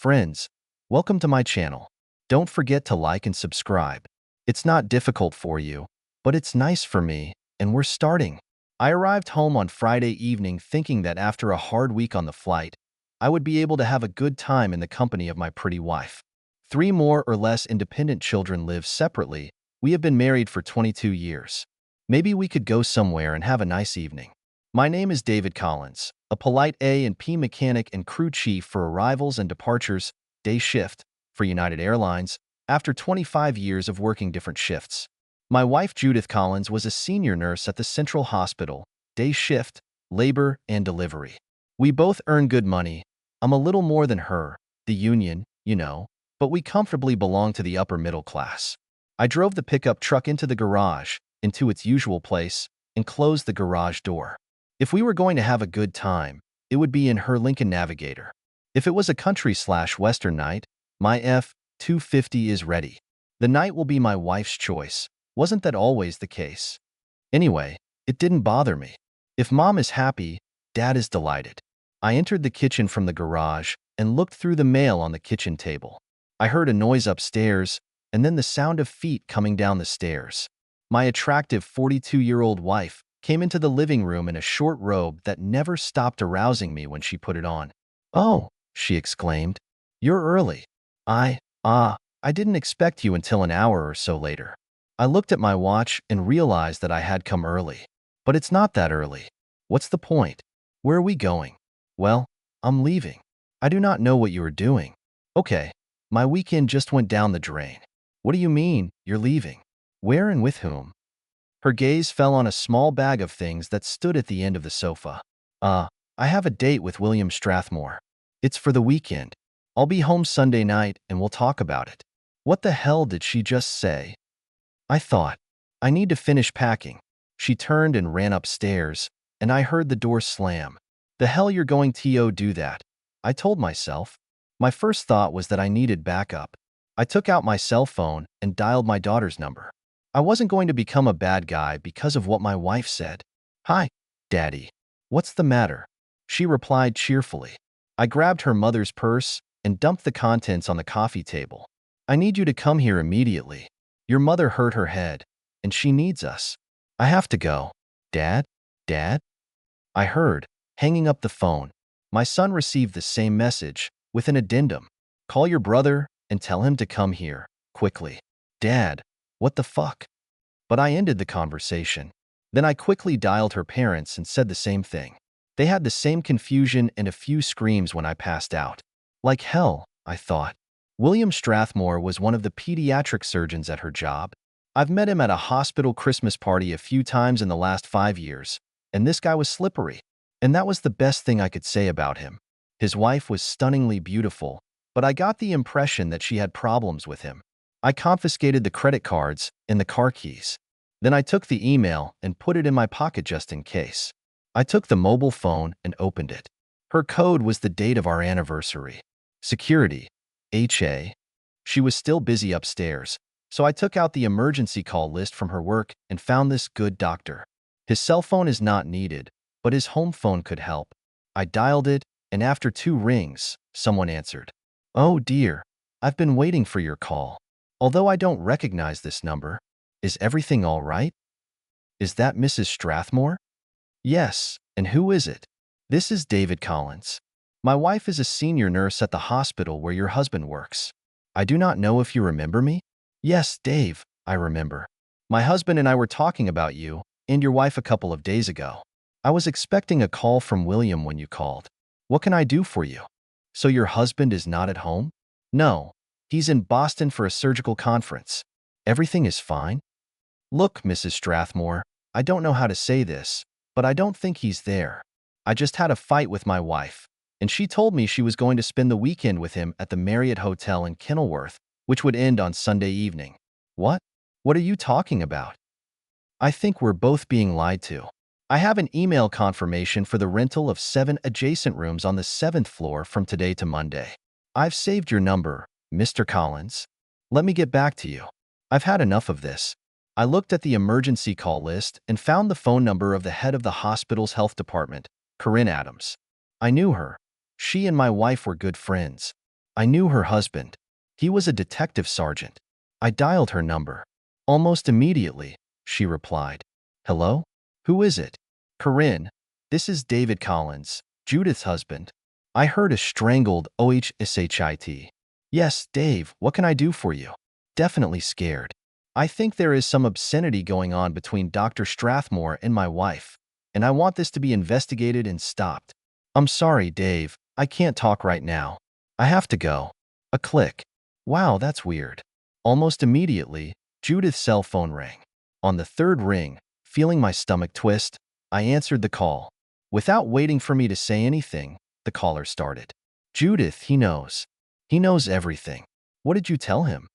Friends, welcome to my channel. Don't forget to like and subscribe. It's not difficult for you, but it's nice for me, and we're starting. I arrived home on Friday evening thinking that after a hard week on the flight, I would be able to have a good time in the company of my pretty wife. Three more or less independent children live separately. We have been married for 22 years. Maybe we could go somewhere and have a nice evening. My name is David Collins, a polite A&P mechanic and crew chief for arrivals and departures, day shift, for United Airlines, after 25 years of working different shifts. My wife Judith Collins was a senior nurse at the Central Hospital, day shift, labor, and delivery. We both earn good money. I'm a little more than her, the union, but we comfortably belong to the upper middle class. I drove the pickup truck into the garage, into its usual place, and closed the garage door. If we were going to have a good time, it would be in her Lincoln Navigator. If it was a country/western night, my F-250 is ready. The night will be my wife's choice. Wasn't that always the case? Anyway, it didn't bother me. If Mom is happy, Dad is delighted. I entered the kitchen from the garage and looked through the mail on the kitchen table. I heard a noise upstairs, and then the sound of feet coming down the stairs. My attractive 42-year-old wife came into the living room in a short robe that never stopped arousing me when she put it on. "Oh," she exclaimed, "you're early. I didn't expect you until an hour or so later." I looked at my watch and realized that I had come early. But it's not that early. What's the point? Where are we going? Well, I'm leaving. I do not know what you are doing. Okay, my weekend just went down the drain. What do you mean, you're leaving? Where and with whom? Her gaze fell on a small bag of things that stood at the end of the sofa. I have a date with William Strathmore. It's for the weekend. I'll be home Sunday night and we'll talk about it. What the hell did she just say? I thought, I need to finish packing. She turned and ran upstairs, and I heard the door slam. The hell you're going to do that? I told myself. My first thought was that I needed backup. I took out my cell phone and dialed my daughter's number. I wasn't going to become a bad guy because of what my wife said. "Hi, Daddy. What's the matter?" She replied cheerfully. I grabbed her mother's purse and dumped the contents on the coffee table. "I need you to come here immediately. Your mother hurt her head, and she needs us. I have to go." "Dad? Dad?" I heard, hanging up the phone. My son received the same message, with an addendum. "Call your brother and tell him to come here, quickly." "Dad, what the fuck?" But I ended the conversation. Then I quickly dialed her parents and said the same thing. They had the same confusion and a few screams when I passed out. Like hell, I thought. William Strathmore was one of the pediatric surgeons at her job. I've met him at a hospital Christmas party a few times in the last 5 years, and this guy was slippery. And that was the best thing I could say about him. His wife was stunningly beautiful, but I got the impression that she had problems with him. I confiscated the credit cards and the car keys. Then I took the email and put it in my pocket just in case. I took the mobile phone and opened it. Her code was the date of our anniversary. Security. HA. She was still busy upstairs, so I took out the emergency call list from her work and found this good doctor. His cell phone is not needed, but his home phone could help. I dialed it, and after 2 rings, someone answered. "Oh dear, I've been waiting for your call. Although I don't recognize this number, is everything all right? Is that Mrs. Strathmore?" "Yes, and who is it?" "This is David Collins. My wife is a senior nurse at the hospital where your husband works. I do not know if you remember me?" "Yes, Dave, I remember. My husband and I were talking about you and your wife a couple of days ago. I was expecting a call from William when you called. What can I do for you?" "So your husband is not at home?" "No. He's in Boston for a surgical conference. Everything is fine?" "Look, Mrs. Strathmore, I don't know how to say this, but I don't think he's there. I just had a fight with my wife, and she told me she was going to spend the weekend with him at the Marriott Hotel in Kenilworth, which would end on Sunday evening." "What? What are you talking about?" "I think we're both being lied to. I have an email confirmation for the rental of 7 adjacent rooms on the 7th floor from today to Monday. I've saved your number, Mr. Collins. Let me get back to you. I've had enough of this." I looked at the emergency call list and found the phone number of the head of the hospital's health department, Corinne Adams. I knew her. She and my wife were good friends. I knew her husband. He was a detective sergeant. I dialed her number. Almost immediately, she replied. Hello? Who is it? Corinne. This is David Collins, Judith's husband. I heard a strangled OHSHIT. Yes, Dave, what can I do for you? Definitely scared. I think there is some obscenity going on between Dr. Strathmore and my wife, and I want this to be investigated and stopped. I'm sorry, Dave. I can't talk right now. I have to go. A click. Wow, that's weird. Almost immediately, Judith's cell phone rang. On the third ring, feeling my stomach twist, I answered the call. Without waiting for me to say anything, the caller started. Judith, he knows. He knows everything. What did you tell him?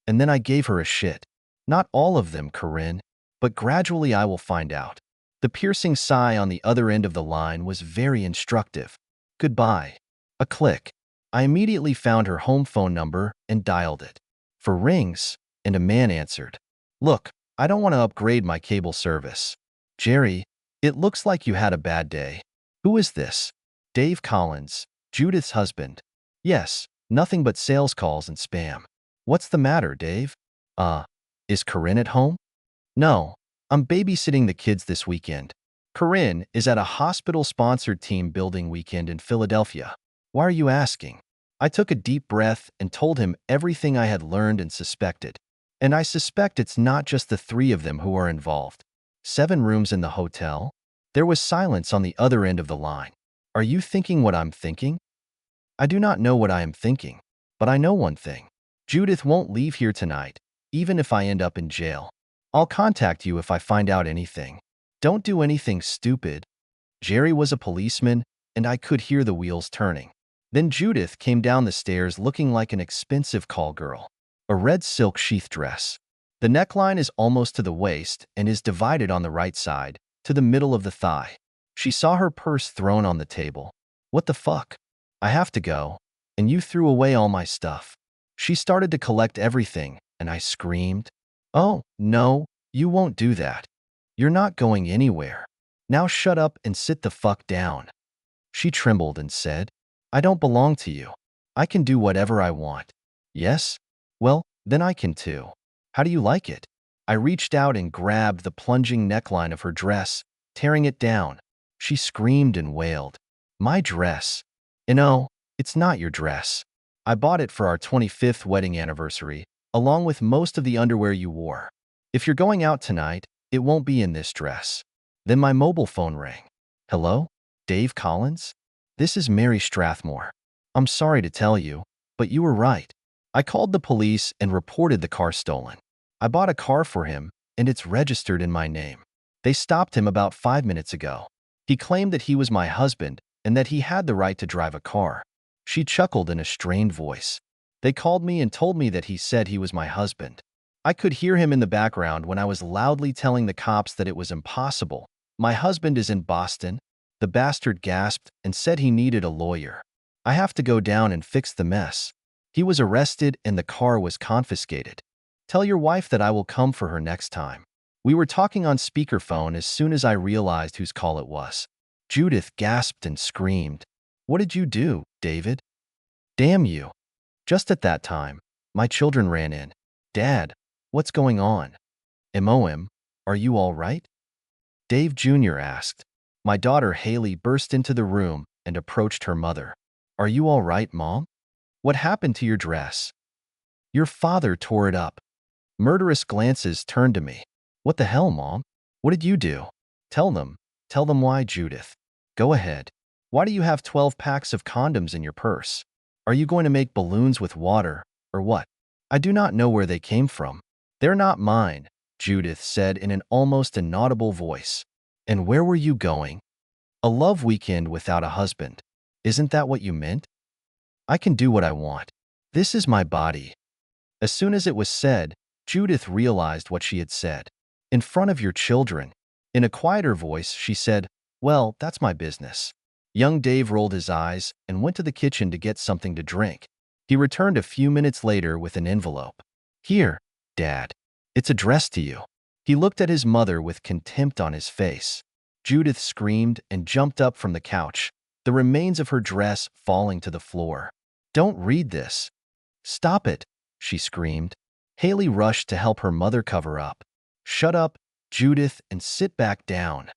And then I gave her a shit. Not all of them, Corinne, but gradually I will find out. The piercing sigh on the other end of the line was very instructive. Goodbye. A click. I immediately found her home phone number and dialed it. For rings, and a man answered. Look, I don't want to upgrade my cable service. Jerry, it looks like you had a bad day. Who is this? Dave Collins, Judith's husband. Yes, nothing but sales calls and spam. What's the matter, Dave? Is Corinne at home? No, I'm babysitting the kids this weekend. Corinne is at a hospital-sponsored team building weekend in Philadelphia. Why are you asking? I took a deep breath and told him everything I had learned and suspected. And I suspect it's not just the three of them who are involved. 7 rooms in the hotel? There was silence on the other end of the line. Are you thinking what I'm thinking? I do not know what I am thinking, but I know one thing. Judith won't leave here tonight, even if I end up in jail. I'll contact you if I find out anything. Don't do anything stupid. Jerry was a policeman, and I could hear the wheels turning. Then Judith came down the stairs looking like an expensive call girl. A red silk sheath dress. The neckline is almost to the waist and is divided on the right side, to the middle of the thigh. She saw her purse thrown on the table. What the fuck? I have to go. And you threw away all my stuff. She started to collect everything, and I screamed. Oh, no, you won't do that. You're not going anywhere. Now shut up and sit the fuck down. She trembled and said, I don't belong to you. I can do whatever I want. Yes? Well, then I can too. How do you like it? I reached out and grabbed the plunging neckline of her dress, tearing it down. She screamed and wailed. My dress. And oh, it's not your dress. I bought it for our 25th wedding anniversary, along with most of the underwear you wore. If you're going out tonight, it won't be in this dress. Then my mobile phone rang. Hello? Dave Collins? This is Mary Strathmore. I'm sorry to tell you, but you were right. I called the police and reported the car stolen. I bought a car for him, and it's registered in my name. They stopped him about 5 minutes ago. He claimed that he was my husband and that he had the right to drive a car. She chuckled in a strained voice. They called me and told me that he said he was my husband. I could hear him in the background when I was loudly telling the cops that it was impossible. My husband is in Boston. The bastard gasped and said he needed a lawyer. I have to go down and fix the mess. He was arrested and the car was confiscated. Tell your wife that I will come for her next time. We were talking on speakerphone as soon as I realized whose call it was. Judith gasped and screamed. What did you do, David? Damn you. Just at that time, my children ran in. Dad, what's going on? MOM, are you all right? Dave Jr. asked. My daughter Haley burst into the room and approached her mother. Are you all right, Mom? What happened to your dress? Your father tore it up. Murderous glances turned to me. What the hell, Mom? What did you do? Tell them why, Judith. Go ahead. Why do you have 12 packs of condoms in your purse? Are you going to make balloons with water, or what? I do not know where they came from. They're not mine, Judith said in an almost inaudible voice. And where were you going? A love weekend without a husband. Isn't that what you meant? I can do what I want. This is my body. As soon as it was said, Judith realized what she had said. In front of your children. In a quieter voice, she said, Well, that's my business. Young Dave rolled his eyes and went to the kitchen to get something to drink. He returned a few minutes later with an envelope. Here, Dad. It's addressed to you. He looked at his mother with contempt on his face. Judith screamed and jumped up from the couch, the remains of her dress falling to the floor. Don't read this. Stop it, she screamed. Haley rushed to help her mother cover up. Shut up, Judith, and sit back down.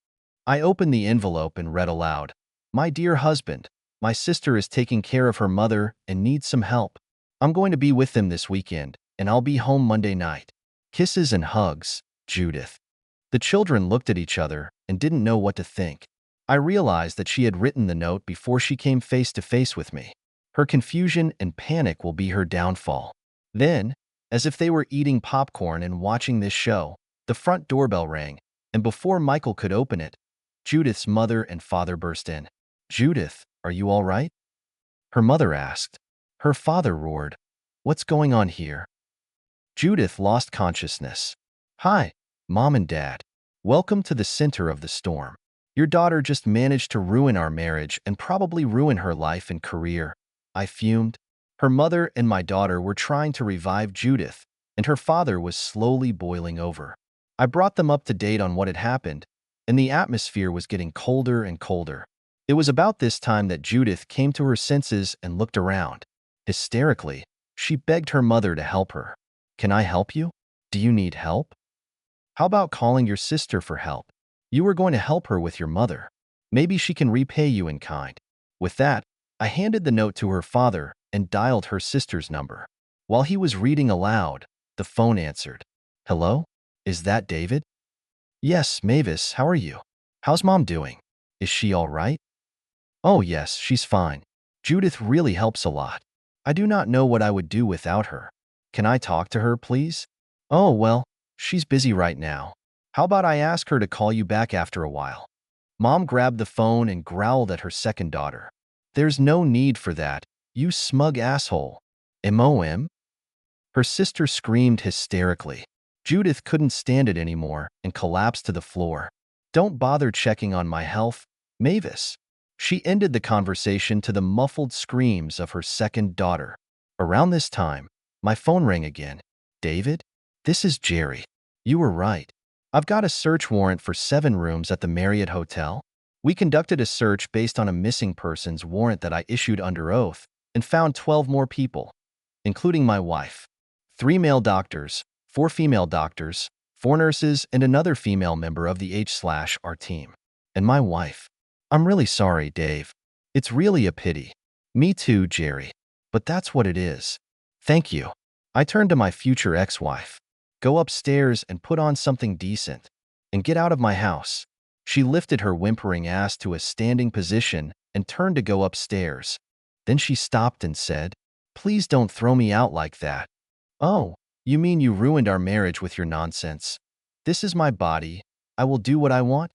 I opened the envelope and read aloud. My dear husband, my sister is taking care of her mother and needs some help. I'm going to be with them this weekend, and I'll be home Monday night. Kisses and hugs, Judith. The children looked at each other and didn't know what to think. I realized that she had written the note before she came face to face with me. Her confusion and panic will be her downfall. Then, as if they were eating popcorn and watching this show, the front doorbell rang, and before Michael could open it, Judith's mother and father burst in. Judith, are you all right? Her mother asked. Her father roared. What's going on here? Judith lost consciousness. Hi, Mom and Dad. Welcome to the center of the storm. Your daughter just managed to ruin our marriage and probably ruin her life and career. I fumed. Her mother and my daughter were trying to revive Judith, and her father was slowly boiling over. I brought them up to date on what had happened, and the atmosphere was getting colder and colder. It was about this time that Judith came to her senses and looked around. Hysterically, she begged her mother to help her. Can I help you? Do you need help? How about calling your sister for help? You were going to help her with your mother. Maybe she can repay you in kind. With that, I handed the note to her father and dialed her sister's number. While he was reading aloud, the phone answered. Hello? Is that David? Yes, Mavis, how are you? How's Mom doing? Is she all right? Oh yes, she's fine. Judith really helps a lot. I do not know what I would do without her. Can I talk to her, please? Oh, well, she's busy right now. How about I ask her to call you back after a while? Mom grabbed the phone and growled at her second daughter. There's no need for that, you smug asshole. MOM? Her sister screamed hysterically. Judith couldn't stand it anymore and collapsed to the floor. Don't bother checking on my health, Mavis. She ended the conversation to the muffled screams of her second daughter. Around this time, my phone rang again. David? This is Jerry. You were right. I've got a search warrant for 7 rooms at the Marriott Hotel. We conducted a search based on a missing persons warrant that I issued under oath and found 12 more people, including my wife. 3 male doctors, 4 female doctors, 4 nurses, and another female member of the H/R team. And my wife. I'm really sorry, Dave. It's really a pity. Me too, Jerry. But that's what it is. Thank you. I turned to my future ex-wife. Go upstairs and put on something decent. And get out of my house. She lifted her whimpering ass to a standing position and turned to go upstairs. Then she stopped and said, Please don't throw me out like that. Oh, you mean you ruined our marriage with your nonsense? This is my body. I will do what I want.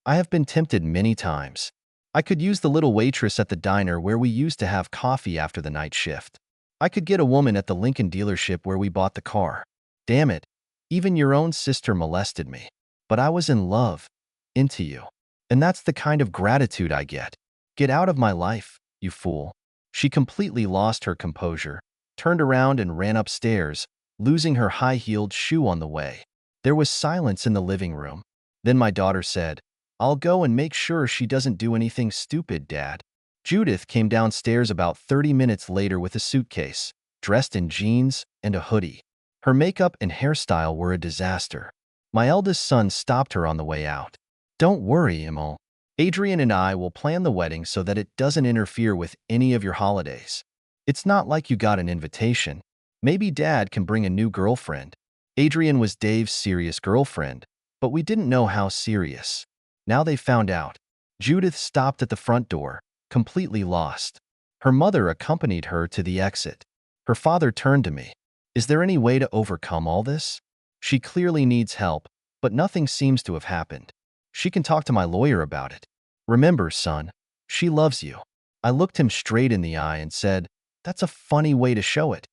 I have been tempted many times. I could use the little waitress at the diner where we used to have coffee after the night shift. I could get a woman at the Lincoln dealership where we bought the car. Damn it, even your own sister molested me. But I was in love, into you. And that's the kind of gratitude I get. Get out of my life, you fool. She completely lost her composure, turned around and ran upstairs, losing her high-heeled shoe on the way. There was silence in the living room. Then my daughter said, I'll go and make sure she doesn't do anything stupid, Dad. Judith came downstairs about 30 minutes later with a suitcase, dressed in jeans and a hoodie. Her makeup and hairstyle were a disaster. My eldest son stopped her on the way out. Don't worry, Emil. Adrian and I will plan the wedding so that it doesn't interfere with any of your holidays. It's not like you got an invitation. Maybe Dad can bring a new girlfriend. Adrian was Dave's serious girlfriend, but we didn't know how serious. Now they found out. Judith stopped at the front door, completely lost. Her mother accompanied her to the exit. Her father turned to me. Is there any way to overcome all this? She clearly needs help, but nothing seems to have happened. She can talk to my lawyer about it. Remember, son, she loves you. I looked him straight in the eye and said, That's a funny way to show it.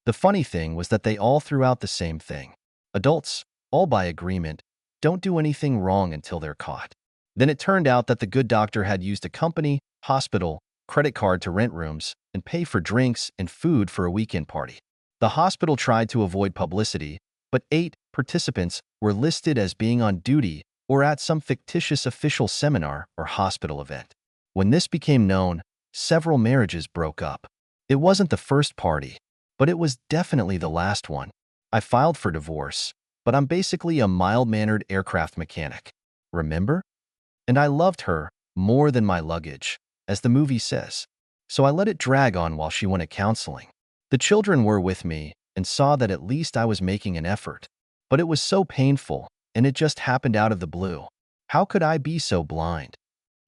The funny thing was that they all threw out the same thing. Adults, all by agreement, don't do anything wrong until they're caught. Then it turned out that the good doctor had used a company, hospital, credit card to rent rooms and pay for drinks and food for a weekend party. The hospital tried to avoid publicity, but 8 participants were listed as being on duty or at some fictitious official seminar or hospital event. When this became known, Several marriages broke up. It wasn't the first party, but it was definitely the last one. I filed for divorce, but I'm basically a mild-mannered aircraft mechanic. Remember? And I loved her more than my luggage, as the movie says. So I let it drag on while she went to counseling. The children were with me and saw that at least I was making an effort. But it was so painful, and it just happened out of the blue. How could I be so blind?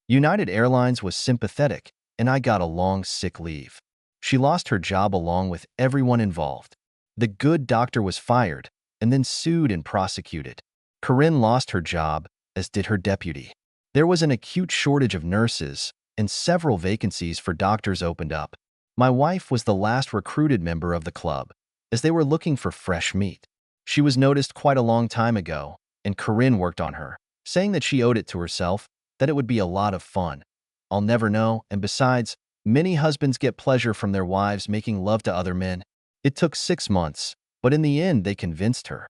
United Airlines was sympathetic, and I got a long sick leave. She lost her job along with everyone involved. The good doctor was fired and then sued and prosecuted. Corinne lost her job, as did her deputy. There was an acute shortage of nurses, and several vacancies for doctors opened up. My wife was the last recruited member of the club, as they were looking for fresh meat. She was noticed quite a long time ago, and Corinne worked on her, saying that she owed it to herself, that it would be a lot of fun. I'll never know, and besides, many husbands get pleasure from their wives making love to other men. It took 6 months, but in the end they convinced her.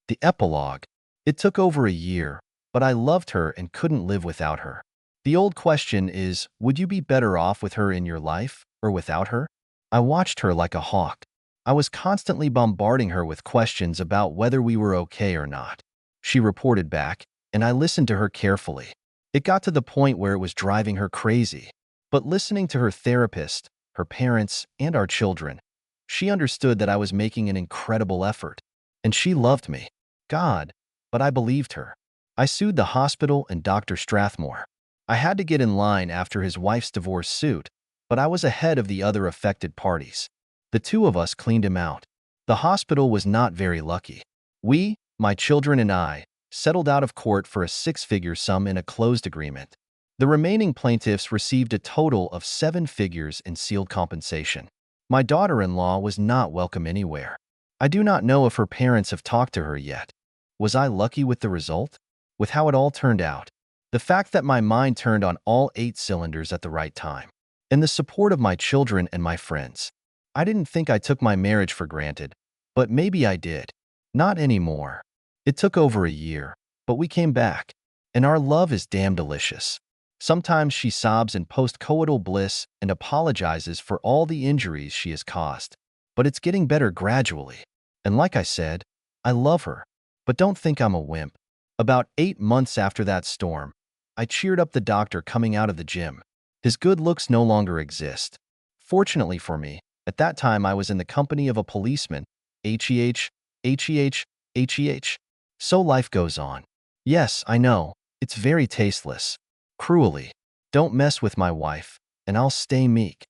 The epilogue. It took over a year, but I loved her and couldn't live without her. The old question is, would you be better off with her in your life or without her? I watched her like a hawk. I was constantly bombarding her with questions about whether we were okay or not. She reported back, and I listened to her carefully. It got to the point where it was driving her crazy. But listening to her therapist, her parents, and our children, she understood that I was making an incredible effort. And she loved me. God, but I believed her. I sued the hospital and Dr. Strathmore. I had to get in line after his wife's divorce suit, but I was ahead of the other affected parties. The two of us cleaned him out. The hospital was not very lucky. We, my children and I, settled out of court for a 6-figure sum in a closed agreement. The remaining plaintiffs received a total of 7 figures in sealed compensation. My daughter-in-law was not welcome anywhere. I do not know if her parents have talked to her yet. Was I lucky with the result? With how it all turned out? The fact that my mind turned on all 8 cylinders at the right time. And the support of my children and my friends. I didn't think I took my marriage for granted, but maybe I did. Not anymore. It took over a year, but we came back. And our love is damn delicious. Sometimes she sobs in post-coital bliss and apologizes for all the injuries she has caused. But it's getting better gradually. And like I said, I love her. But don't think I'm a wimp. About 8 months after that storm, I cheered up the doctor coming out of the gym. His good looks no longer exist. Fortunately for me, at that time I was in the company of a policeman. H-E-H, H-E-H, H-E-H. So life goes on. Yes, I know, it's very tasteless. Cruelly. Don't mess with my wife, and I'll stay meek.